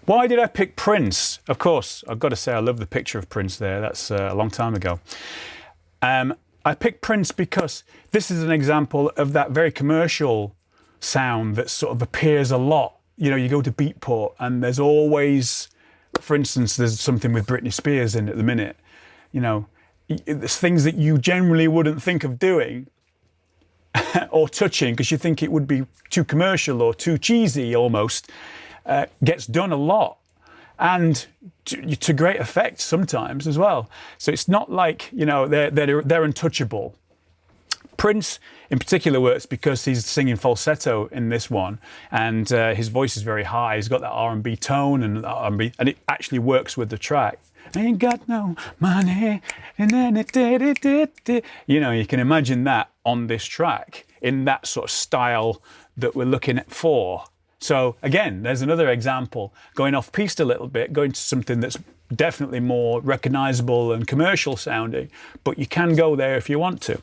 Why did I pick Prince? Of course, I've got to say I love the picture of Prince there. That's a long time ago. I picked Prince because this is an example of that very commercial sound that sort of appears a lot. You know, you go to Beatport and there's always, for instance, there's something with Britney Spears in at the minute. You know, there's things that you generally wouldn't think of doing or touching because you think it would be too commercial or too cheesy almost, gets done a lot and to great effect sometimes as well. So it's not like, you know, they're untouchable. Prince in particular works because he's singing falsetto in this one, and his voice is very high. He's got that R&B tone and R&B, and it actually works with the track. Ain't got no money, and then you know, you can imagine that on this track in that sort of style that we're looking at for. So again, there's another example, going off piste a little bit, going to something that's definitely more recognizable and commercial sounding, but you can go there if you want to.